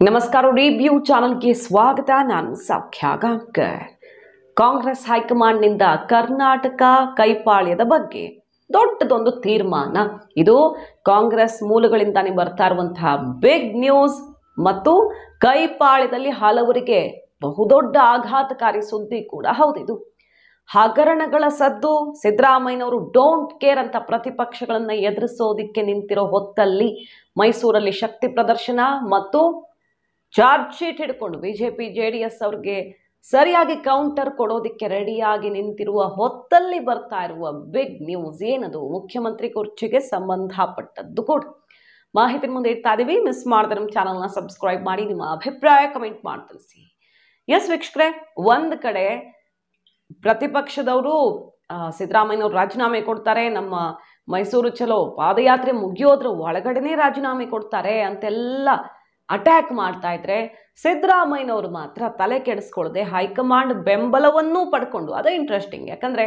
ನಮಸ್ಕಾರ ರಿವ್ಯೂ ಚಾನೆಲ್ಗೆ ಸ್ವಾಗತ. ನಾನು ಸೌಖ್ಯ ಗಾಂವ್ಕರ್. ಕಾಂಗ್ರೆಸ್ ಹೈಕಮಾಂಡ್ನಿಂದ ಕರ್ನಾಟಕ ಕೈಪಾಳ್ಯದ ಬಗ್ಗೆ ದೊಡ್ಡದೊಂದು ತೀರ್ಮಾನ. ಇದು ಕಾಂಗ್ರೆಸ್ ಮೂಲಗಳಿಂದಾನೇ ಬರ್ತಾ ಇರುವಂತಹ ಬಿಗ್ ನ್ಯೂಸ್ ಮತ್ತು ಕೈಪಾಳ್ಯದಲ್ಲಿ ಹಲವರಿಗೆ ಬಹುದೊಡ್ಡ ಆಘಾತಕಾರಿ ಸುದ್ದಿ ಕೂಡ ಹೌದಿದು. ಹಗರಣಗಳ ಸದ್ದು, ಸಿದ್ದರಾಮಯ್ಯನವರು ಡೋಂಟ್ ಕೇರ್ ಅಂತ ಪ್ರತಿಪಕ್ಷಗಳನ್ನು ಎದುರಿಸೋದಿಕ್ಕೆ ನಿಂತಿರೋ ಹೊತ್ತಲ್ಲಿ ಮೈಸೂರಲ್ಲಿ ಶಕ್ತಿ ಪ್ರದರ್ಶನ ಮತ್ತು ಚಾರ್ಜ್ ಶೀಟ್ ಹಿಡ್ಕೊಂಡು ಬಿಜೆಪಿ ಜೆಡಿಎಸ್ ಅವ್ರಿಗೆ ಸರಿಯಾಗಿ ಕೌಂಟರ್ ಕೊಡೋದಿಕ್ಕೆ ರೆಡಿಯಾಗಿ ನಿಂತಿರುವ ಹೊತ್ತಲ್ಲಿ ಬರ್ತಾ ಇರುವ ಬಿಗ್ ನ್ಯೂಸ್ ಏನದು? ಮುಖ್ಯಮಂತ್ರಿ ಕುರ್ಚಿಗೆ ಸಂಬಂಧಪಟ್ಟದ್ದು ಕೂಡ ಮಾಹಿತಿ ಮುಂದೆ ಇಡ್ತಾ ಇದೀವಿ. ಮಿಸ್ ಮಾಡಿದ್ರೆ ನಮ್ಮ ಚಾನಲ್ನ ಸಬ್ಸ್ಕ್ರೈಬ್ ಮಾಡಿ, ನಿಮ್ಮ ಅಭಿಪ್ರಾಯ ಕಮೆಂಟ್ ಮಾಡಿ ತಿಳಿಸಿ. ಎಸ್ ವೀಕ್ಷಕರೇ, ಒಂದ್ ಕಡೆ ಪ್ರತಿಪಕ್ಷದವರು ಸಿದ್ದರಾಮಯ್ಯನವರು ರಾಜೀನಾಮೆ ಕೊಡ್ತಾರೆ, ನಮ್ಮ ಮೈಸೂರು ಚಲೋ ಪಾದಯಾತ್ರೆ ಮುಗಿಯೋದ್ರ ಒಳಗಡೆನೆ ರಾಜೀನಾಮೆ ಕೊಡ್ತಾರೆ ಅಂತೆಲ್ಲ ಅಟ್ಯಾಕ್ ಮಾಡ್ತಾ ಇದ್ರೆ, ಸಿದ್ದರಾಮಯ್ಯನವರು ಮಾತ್ರ ತಲೆ ಕೆಡಿಸ್ಕೊಳ್ಳದೆ ಹೈಕಮಾಂಡ್ ಬೆಂಬಲವನ್ನೂ ಪಡ್ಕೊಂಡು, ಅದೇ ಇಂಟ್ರೆಸ್ಟಿಂಗ್. ಯಾಕಂದ್ರೆ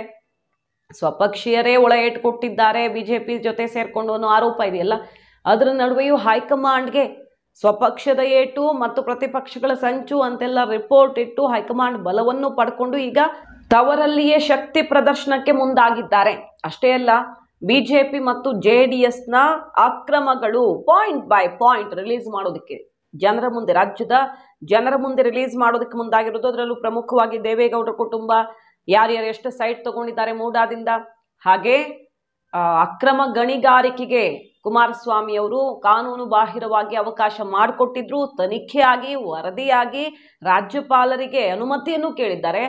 ಸ್ವಪಕ್ಷೀಯರೇ ಒಳ ಕೊಟ್ಟಿದ್ದಾರೆ ಬಿಜೆಪಿ ಜೊತೆ ಸೇರ್ಕೊಂಡು ಅನ್ನೋ ಆರೋಪ ಇದೆಯಲ್ಲ, ಅದರ ನಡುವೆಯೂ ಹೈಕಮಾಂಡ್ಗೆ ಸ್ವಪಕ್ಷದ ಏಟು ಮತ್ತು ಪ್ರತಿಪಕ್ಷಗಳ ಸಂಚು ಅಂತೆಲ್ಲ ರಿಪೋರ್ಟ್ ಇಟ್ಟು ಹೈಕಮಾಂಡ್ ಬಲವನ್ನು ಪಡ್ಕೊಂಡು ಈಗ ತವರಲ್ಲಿಯೇ ಶಕ್ತಿ ಪ್ರದರ್ಶನಕ್ಕೆ ಮುಂದಾಗಿದ್ದಾರೆ. ಅಷ್ಟೇ ಅಲ್ಲ, ಬಿಜೆಪಿ ಮತ್ತು ಜೆಡಿಎಸ್ನ ಅಕ್ರಮಗಳು ಪಾಯಿಂಟ್ ಬೈ ಪಾಯಿಂಟ್ ರಿಲೀಸ್ ಮಾಡೋದಕ್ಕೆ ಜನರ ಮುಂದೆ, ರಾಜ್ಯದ ಜನರ ಮುಂದೆ ರಿಲೀಸ್ ಮಾಡೋದಕ್ಕೆ ಮುಂದಾಗಿರೋದು. ಅದರಲ್ಲೂ ಪ್ರಮುಖವಾಗಿ ದೇವೇಗೌಡರ ಕುಟುಂಬ ಯಾರ್ಯಾರು ಎಷ್ಟು ಸೈಟ್ ತಗೊಂಡಿದ್ದಾರೆ ಮೂಡಾದಿಂದ, ಹಾಗೆ ಅಕ್ರಮ ಗಣಿಗಾರಿಕೆಗೆ ಕುಮಾರಸ್ವಾಮಿ ಅವರು ಕಾನೂನು ಬಾಹಿರವಾಗಿ ಅವಕಾಶ ಮಾಡಿಕೊಟ್ಟಿದ್ರು, ತನಿಖೆಯಾಗಿ ವರದಿಯಾಗಿ ರಾಜ್ಯಪಾಲರಿಗೆ ಅನುಮತಿಯನ್ನು ಕೇಳಿದ್ದಾರೆ.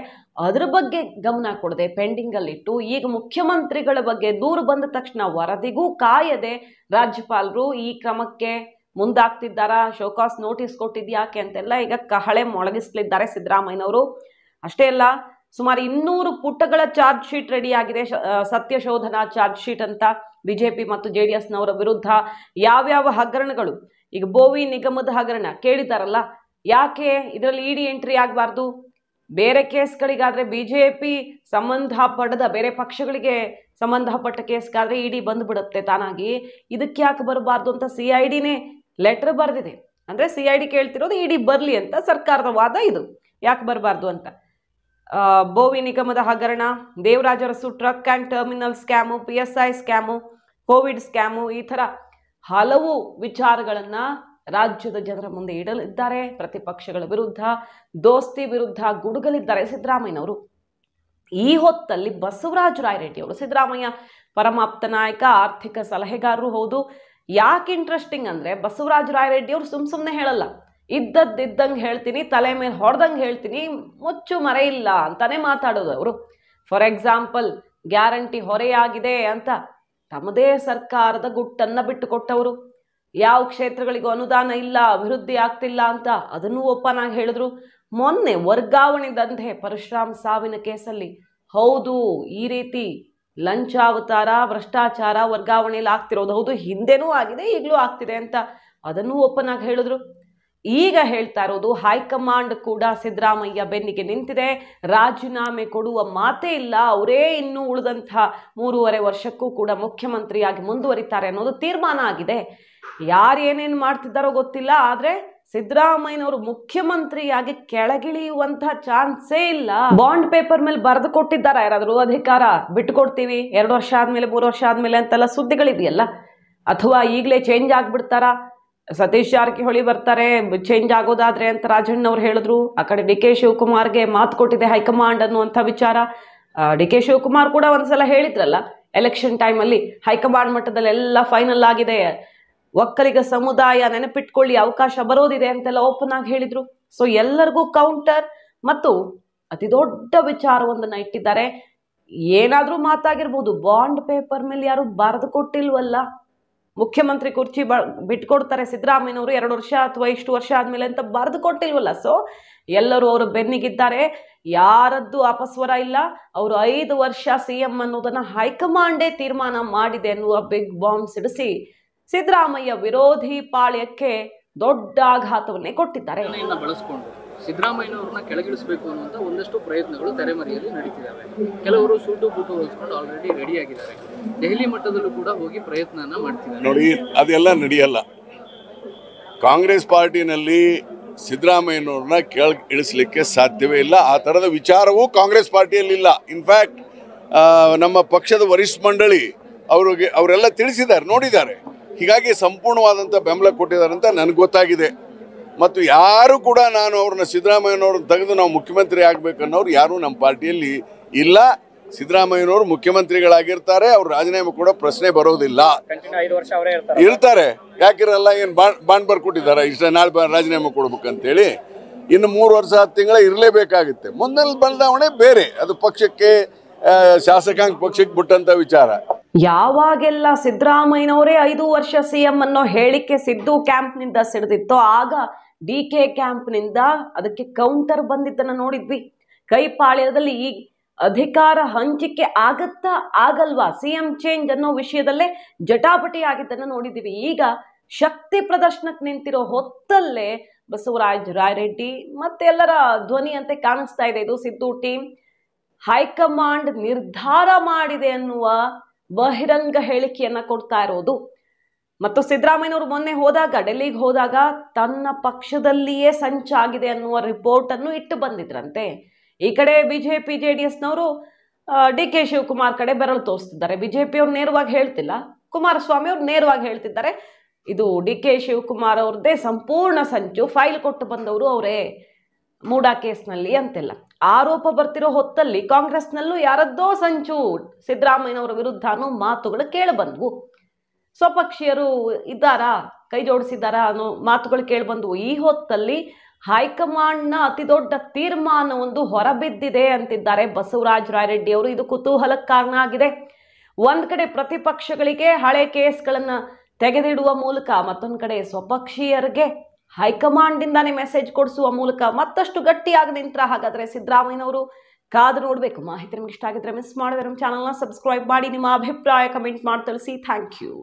ಅದ್ರ ಬಗ್ಗೆ ಗಮನ ಕೊಡದೆ ಪೆಂಡಿಂಗ್ ಅಲ್ಲಿಟ್ಟು ಈಗ ಮುಖ್ಯಮಂತ್ರಿಗಳ ಬಗ್ಗೆ ದೂರು ಬಂದ ತಕ್ಷಣ ವರದಿಗೂ ಕಾಯದೆ ರಾಜ್ಯಪಾಲರು ಈ ಕ್ರಮಕ್ಕೆ ಮುಂದಾಗ್ತಿದ್ದಾರಾ, ಶೋಕಾಸ್ ನೋಟಿಸ್ ಕೊಟ್ಟಿದ್ಯಾಕೆ ಅಂತೆಲ್ಲ ಈಗ ಕಹಳೆ ಮೊಳಗಿಸ್ಲಿದ್ದಾರೆ ಸಿದ್ದರಾಮಯ್ಯನವರು. ಅಷ್ಟೇ ಅಲ್ಲ, ಸುಮಾರು 200 ಪುಟಗಳ ಚಾರ್ಜ್ ಶೀಟ್ ರೆಡಿ ಆಗಿದೆ, ಸತ್ಯಶೋಧನಾ ಚಾರ್ಜ್ ಶೀಟ್ ಅಂತ. ಬಿಜೆಪಿ ಮತ್ತು ಜೆಡಿಎಸ್ನವರ ವಿರುದ್ಧ ಯಾವ್ಯಾವ ಹಗರಣಗಳು, ಈಗ ಬೋವಿ ನಿಗಮದ ಹಗರಣ ಕೇಳಿದಾರಲ್ಲ, ಯಾಕೆ ಇದರಲ್ಲಿ ಇಡಿ ಎಂಟ್ರಿ ಆಗಬಾರ್ದು? ಬೇರೆ ಕೇಸ್ಗಳಿಗಾದ್ರೆ ಬಿಜೆಪಿ ಸಂಬಂಧಪಡದ ಬೇರೆ ಪಕ್ಷಗಳಿಗೆ ಸಂಬಂಧಪಟ್ಟ ಕೇಸ್ಗಾದ್ರೆ ಇಡಿ ಬಂದ್ಬಿಡುತ್ತೆ ತಾನಾಗಿ, ಇದಕ್ಕೆ ಯಾಕೆ ಬರಬಾರ್ದು ಅಂತ CIDನೇ ಲೆಟರ್ ಬರೆದಿದೆ. ಅಂದ್ರೆ CID ಕೇಳ್ತಿರೋದು ಇಡಿ ಬರ್ಲಿ ಅಂತ ಸರ್ಕಾರದ ವಾದ ಇದು, ಯಾಕೆ ಬರಬಾರ್ದು ಅಂತ. ಬೋವಿ ನಿಗಮದ ಹಗರಣ, Devaraj Arasu truck and terminal scam, PSI scam, Covid scam, ಈ ಥರ ಹಲವು ವಿಚಾರಗಳನ್ನ ರಾಜ್ಯದ ಜನರ ಮುಂದೆ ಇಡಲಿದ್ದಾರೆ. ಪ್ರತಿಪಕ್ಷಗಳ ವಿರುದ್ಧ, ದೋಸ್ತಿ ವಿರುದ್ಧ ಗುಡುಗಲಿದ್ದಾರೆ ಸಿದ್ದರಾಮಯ್ಯನವರು. ಈ ಹೊತ್ತಲ್ಲಿ ಬಸವರಾಜ ರಾಯರೆಡ್ಡಿ ಅವರು ಸಿದ್ದರಾಮಯ್ಯ ಪರಮಾಪ್ತ ನಾಯಕ, ಆರ್ಥಿಕ ಸಲಹೆಗಾರರು ಹೌದು. ಯಾಕೆ ಇಂಟ್ರೆಸ್ಟಿಂಗ್ ಅಂದ್ರೆ, ಬಸವರಾಜ ರಾಯರೆಡ್ಡಿ ಅವರು ಸುಮ್ಮನೆ ಹೇಳಲ್ಲ, ಇದ್ದಂಗೆ ಹೇಳ್ತೀನಿ, ತಲೆ ಮೇಲೆ ಹೊಡೆದಂಗೆ ಹೇಳ್ತೀನಿ, ಮುಚ್ಚು ಮರೆ ಇಲ್ಲ ಅಂತಾನೆ ಮಾತಾಡೋದು ಅವರು. ಫಾರ್ ಎಕ್ಸಾಂಪಲ್, ಗ್ಯಾರಂಟಿ ಹೊರೆಯಾಗಿದೆ ಅಂತ ತಮ್ಮದೇ ಸರ್ಕಾರದ ಗುಟ್ಟನ್ನ ಬಿಟ್ಟುಕೊಟ್ಟವರು. ಯಾವ ಕ್ಷೇತ್ರಗಳಿಗೂ ಅನುದಾನ ಇಲ್ಲ, ಅಭಿವೃದ್ಧಿ ಆಗ್ತಿಲ್ಲ ಅಂತ ಅದನ್ನು ಓಪನ್ ಆಗಿ ಹೇಳಿದ್ರು. ಮೊನ್ನೆ ವರ್ಗಾವಣೆ ದಂಧೆ, ಪರಶುರಾಮ್ ಸಾವಿನ ಕೇಸಲ್ಲಿ ಹೌದು ಈ ರೀತಿ ಲಂಚಾವತಾರ, ಭ್ರಷ್ಟಾಚಾರ ವರ್ಗಾವಣೆಯಲ್ಲಿ ಆಗ್ತಿರೋದು ಹೌದು, ಹಿಂದೆನೂ ಆಗಿದೆ ಈಗಲೂ ಆಗ್ತಿದೆ ಅಂತ ಅದನ್ನು ಓಪನ್ ಆಗಿ ಹೇಳಿದ್ರು. ಈಗ ಹೇಳ್ತಾ ಇರೋದು, ಹೈಕಮಾಂಡ್ ಕೂಡ ಸಿದ್ದರಾಮಯ್ಯ ಬೆನ್ನಿಗೆ ನಿಂತಿದೆ, ರಾಜೀನಾಮೆ ಕೊಡುವ ಮಾತೇ ಇಲ್ಲ, ಅವರೇ ಇನ್ನೂ ಉಳಿದಂಥ 3.5 ವರ್ಷಕ್ಕೂ ಕೂಡ ಮುಖ್ಯಮಂತ್ರಿಯಾಗಿ ಮುಂದುವರಿತಾರೆ ಅನ್ನೋದು ತೀರ್ಮಾನ ಆಗಿದೆ. ಯಾರು ಏನೇನು ಮಾಡ್ತಿದ್ದಾರೋ ಗೊತ್ತಿಲ್ಲ, ಆದರೆ ಸಿದ್ದರಾಮಯ್ಯನವರು ಮುಖ್ಯಮಂತ್ರಿಯಾಗಿ ಕೆಳಗಿಳಿಯುವಂತಹ ಚಾನ್ಸೇ ಇಲ್ಲ. ಬಾಂಡ್ ಪೇಪರ್ ಮೇಲೆ ಬರೆದು ಕೊಟ್ಟಿದ್ದಾರೆ, ಯಾರಾದರೂ ಅಧಿಕಾರ ಬಿಟ್ಟುಕೊಡ್ತೀವಿ 2 ವರ್ಷ ಆದ್ಮೇಲೆ 3 ವರ್ಷ ಆದ್ಮೇಲೆ ಅಂತೆಲ್ಲ ಸುದ್ದಿಗಳಿದೆಯಲ್ಲ, ಅಥವಾ ಈಗಲೇ ಚೇಂಜ್ ಆಗ್ಬಿಡ್ತಾರ, ಸತೀಶ್ ಜಾರಕಿಹೊಳಿ ಬರ್ತಾರೆ ಚೇಂಜ್ ಆಗೋದಾದ್ರೆ ಅಂತ ರಾಜಣ್ಣವ್ರು ಹೇಳಿದ್ರು. ಆ ಕಡೆ DK ಶಿವಕುಮಾರ್ಗೆ ಮಾತು ಕೊಟ್ಟಿದೆ ಹೈಕಮಾಂಡ್ ಅನ್ನುವಂಥ ವಿಚಾರ. DK ಶಿವಕುಮಾರ್ ಕೂಡ ಒಂದ್ಸಲ ಹೇಳಿದ್ರಲ್ಲ ಎಲೆಕ್ಷನ್ ಟೈಮಲ್ಲಿ, ಹೈಕಮಾಂಡ್ ಮಟ್ಟದಲ್ಲಿ ಎಲ್ಲ ಫೈನಲ್ ಆಗಿದೆ, ಒಕ್ಕಲಿಗ ಸಮುದಾಯ ನೆನಪಿಟ್ಕೊಳ್ಳಿ, ಅವಕಾಶ ಬರೋದಿದೆ ಅಂತೆಲ್ಲ ಓಪನ್ ಆಗಿ ಹೇಳಿದ್ರು. ಸೊ ಎಲ್ಲರಿಗೂ ಕೌಂಟರ್ ಮತ್ತು ಅತಿ ದೊಡ್ಡ ವಿಚಾರವೊಂದನ್ನ ಇಟ್ಟಿದ್ದಾರೆ. ಏನಾದ್ರೂ ಮಾತಾಗಿರ್ಬೋದು, ಬಾಂಡ್ ಪೇಪರ್ ಮೇಲೆ ಯಾರು ಬರೆದು ಕೊಟ್ಟಿಲ್ವಲ್ಲ, ಮುಖ್ಯಮಂತ್ರಿ ಕುರ್ಚಿ ಬಿಟ್ಕೊಡ್ತಾರೆ ಸಿದ್ದರಾಮಯ್ಯನವರು 2 ವರ್ಷ ಅಥವಾ ಇಷ್ಟು ವರ್ಷ ಆದ್ಮೇಲೆ ಅಂತ ಬರೆದು ಕೊಟ್ಟಿಲ್ವಲ್ಲ. ಸೊ ಎಲ್ಲರೂ ಅವರು ಬೆನ್ನಿಗಿದ್ದಾರೆ, ಯಾರದ್ದು ಅಪಸ್ವರ ಇಲ್ಲ. ಅವರು 5 ವರ್ಷ CM ಅನ್ನೋದನ್ನ ಹೈಕಮಾಂಡೇ ತೀರ್ಮಾನ ಮಾಡಿದೆ ಅನ್ನುವ ಬಿಗ್ ಬಾಂಬ್ ಸಿಡಿಸಿ ಸಿದ್ದರಾಮಯ್ಯ ವಿರೋಧಿ ಪಾಳ್ಯಕ್ಕೆ ದೊಡ್ಡ ಆಘಾತವನ್ನೇ ಕೊಟ್ಟಿದ್ದಾರೆ. ಬಳಸಿಕೊಂಡು ಸಿದ್ದರಾಮಯ್ಯನವ್ರನ್ನ ಕೆಳಗಿಳಿಸಬೇಕು ಅನ್ನುವಂತ ಒಂದಷ್ಟು ಪ್ರಯತ್ನಗಳು ತೆರೆಮರೆಯಲ್ಲಿ ನಡೀತಿದ್ದಾವೆ. ಕೆಲವರು ಸೂಟು ಬೂಟು ಹೊಲಿಸ್ಕೊಂಡು ಆಲ್ರೆಡಿ ರೆಡಿ ಆಗಿದ್ದಾರೆ. ದೆಹಲಿ ಮಟ್ಟದಲ್ಲೂ ಕೂಡ ಹೋಗಿ ಪ್ರಯತ್ನನ ಮಾಡ್ತಿದ್ದಾರೆ. ನೋಡಿ, ಅದೆಲ್ಲ ನಡೆಯಲ್ಲ. ಕಾಂಗ್ರೆಸ್ ಪಾರ್ಟಿನಲ್ಲಿ ಸಿದ್ದರಾಮಯ್ಯನವ್ರನ್ನ ಕೆಳಗೆ ಇಳಿಸ್ಲಿಕ್ಕೆ ಸಾಧ್ಯವೇ ಇಲ್ಲ. ಆ ಥರದ ವಿಚಾರವೂ ಕಾಂಗ್ರೆಸ್ ಪಾರ್ಟಿಯಲ್ಲಿಲ್ಲ. ಇನ್ಫ್ಯಾಕ್ಟ್ ನಮ್ಮ ಪಕ್ಷದ ವರಿಷ್ಠ ಮಂಡಳಿ ಅವರೆಲ್ಲ ತಿಳಿಸಿದ್ದಾರೆ, ನೋಡಿದ್ದಾರೆ. ಹೀಗಾಗಿ ಸಂಪೂರ್ಣವಾದಂಥ ಬೆಂಬಲ ಕೊಟ್ಟಿದ್ದಾರೆ ಅಂತ ನನಗೆ ಗೊತ್ತಾಗಿದೆ. ಮತ್ತು ಯಾರು ಕೂಡ ನಾನು ಅವ್ರನ್ನ ಸಿದ್ದರಾಮಯ್ಯನವ್ರನ್ನ ತೆಗೆದು ನಾವು ಮುಖ್ಯಮಂತ್ರಿ ಆಗಬೇಕನ್ನೋರು ಯಾರೂ ನಮ್ಮ ಪಾರ್ಟಿಯಲ್ಲಿ ಇಲ್ಲ. ಸಿದ್ದರಾಮಯ್ಯನವರು ಮುಖ್ಯಮಂತ್ರಿಗಳಾಗಿರ್ತಾರೆ, ಅವ್ರು ರಾಜೀನಾಮೆ ಕೂಡ ಪ್ರಶ್ನೆ ಬರೋದಿಲ್ಲ. ಇರ್ತಾರೆ, ಯಾಕಿರಲ್ಲ? ಏನು ಬಾಂಡ್ ಬರ್ಕೊಟ್ಟಿದ್ದಾರೆ ಇಷ್ಟ ನಾಳೆ ರಾಜೀನಾಮೆ ಕೊಡ್ಬೇಕಂತೇಳಿ? ಇನ್ನು 3 ವರ್ಷ 10 ತಿಂಗಳ ಇರಲೇಬೇಕಾಗುತ್ತೆ. ಮುಂದಿನ ಬದಲಾವಣೆ ಬೇರೆ, ಅದು ಪಕ್ಷಕ್ಕೆ ಶಾಸಕಾಂಗ ಪಕ್ಷಕ್ಕೆ ಬಿಟ್ಟಂತ ವಿಚಾರ. ಯಾವಾಗೆಲ್ಲ ಸಿದ್ದರಾಮಯ್ಯನವರೇ 5 ವರ್ಷ ಸಿಎಂ ಅನ್ನೋ ಹೇಳಿಕೆ ಸಿದ್ದು ಕ್ಯಾಂಪ್ನಿಂದ ಸಿಡಿದಿತ್ತೋ ಆಗ DK ಕ್ಯಾಂಪ್ನಿಂದ ಅದಕ್ಕೆ ಕೌಂಟರ್ ಬಂದಿದ್ದನ್ನ ನೋಡಿದ್ವಿ. ಕೈಪಾಳ್ಯದಲ್ಲಿ ಈ ಅಧಿಕಾರ ಹಂಚಿಕೆ ಆಗತ್ತಾ ಆಗಲ್ವಾ, ಸಿಎಂ ಚೇಂಜ್ ಅನ್ನೋ ವಿಷಯದಲ್ಲೇ ಜಟಾಪಟಿ ಆಗಿದ್ದನ್ನು ನೋಡಿದ್ದೀವಿ. ಈಗ ಶಕ್ತಿ ಪ್ರದರ್ಶನಕ್ಕೆ ನಿಂತಿರೋ ಹೊತ್ತಲ್ಲೇ ಬಸವರಾಜ ರಾಯರೆಡ್ಡಿ ಮತ್ತೆಲ್ಲರ ಧ್ವನಿ ಅಂತೆ ಕಾಣಿಸ್ತಾ ಇದೆ. ಇದು ಸಿದ್ದು ಟೀಮ್ ಹೈಕಮಾಂಡ್ ನಿರ್ಧಾರ ಮಾಡಿದೆ ಅನ್ನುವ ಬಹಿರಂಗ ಹೇಳಿಕೆಯನ್ನ ಕೊಡ್ತಾ ಇರೋದು. ಮತ್ತು ಸಿದ್ದರಾಮಯ್ಯನವರು ಮೊನ್ನೆ ಹೋದಾಗ, ಡೆಲ್ಲಿಗೆ ಹೋದಾಗ ತನ್ನ ಪಕ್ಷದಲ್ಲಿಯೇ ಸಂಚಾಗಿದೆ ಅನ್ನುವ ರಿಪೋರ್ಟ್ ಅನ್ನು ಇಟ್ಟು ಬಂದಿದ್ರಂತೆ. ಈ ಕಡೆ ಬಿಜೆಪಿ JDSನವರು DK ಶಿವಕುಮಾರ್ ಕಡೆ ಬೆರಳು ತೋರಿಸ್ತಿದ್ದಾರೆ. ಬಿಜೆಪಿ ಅವ್ರು ನೇರವಾಗಿ ಹೇಳ್ತಿಲ್ಲ, ಕುಮಾರಸ್ವಾಮಿ ಅವ್ರು ನೇರವಾಗಿ ಹೇಳ್ತಿದ್ದಾರೆ. ಇದು DK ಶಿವಕುಮಾರ್ ಅವ್ರದ್ದೇ ಸಂಪೂರ್ಣ ಸಂಚು, ಫೈಲ್ ಕೊಟ್ಟು ಬಂದವರು ಅವರೇ ಮೂಡಾ ಕೇಸ್ನಲ್ಲಿ ಅಂತೆಲ್ಲ ಆರೋಪ ಬರ್ತಿರೋ ಹೊತ್ತಲ್ಲಿ ಕಾಂಗ್ರೆಸ್ನಲ್ಲೂ ಯಾರದ್ದೋ ಸಂಚು ಸಿದ್ದರಾಮಯ್ಯನವರ ವಿರುದ್ಧ ಅನ್ನೋ ಮಾತುಗಳು ಕೇಳಿಬಂದ್ವು. ಸ್ವಪಕ್ಷೀಯರು ಇದ್ದಾರಾ, ಕೈ ಜೋಡಿಸಿದ್ದಾರಾ ಅನ್ನೋ ಮಾತುಗಳು ಕೇಳಿಬಂದ್ವು. ಈ ಹೊತ್ತಲ್ಲಿ ಹೈಕಮಾಂಡ್ನ ಅತಿ ದೊಡ್ಡ ತೀರ್ಮಾನವೊಂದು ಹೊರಬಿದ್ದಿದೆ ಅಂತಿದ್ದಾರೆ ಬಸವರಾಜ ರಾಯರೆಡ್ಡಿ ಅವರು. ಇದು ಕುತೂಹಲಕ್ಕೆ ಕಾರಣ ಆಗಿದೆ. ಒಂದ್ ಕಡೆ ಪ್ರತಿಪಕ್ಷಗಳಿಗೆ ಹಳೆ ಕೇಸ್ಗಳನ್ನ ತೆಗೆದಿಡುವ ಮೂಲಕ, ಮತ್ತೊಂದು ಕಡೆ ಸ್ವಪಕ್ಷೀಯರಿಗೆ ಹೈಕಮಾಂಡ್ನಿಂದಾನೇ ಮೆಸೇಜ್ ಕೊಡಿಸುವ ಮೂಲಕ ಮತ್ತಷ್ಟು ಗಟ್ಟಿಯಾಗಿ ನಿಂತರ. ಹಾಗಾದ್ರೆ ಸಿದ್ದರಾಮಯ್ಯನವರು ಕಾದು ನೋಡಬೇಕು. ಮಾಹಿತಿ ನಿಮ್ಗೆ ಇಷ್ಟ ಆಗಿದ್ರೆ ಮಿಸ್ ಮಾಡಿದ್ರೆ ನಮ್ಮ ಚಾನಲ್ನ ಸಬ್ಸ್ಕ್ರೈಬ್ ಮಾಡಿ, ನಿಮ್ಮ ಅಭಿಪ್ರಾಯ ಕಮೆಂಟ್ ಮಾಡಿ ತಿಳಿಸಿ. Thank you.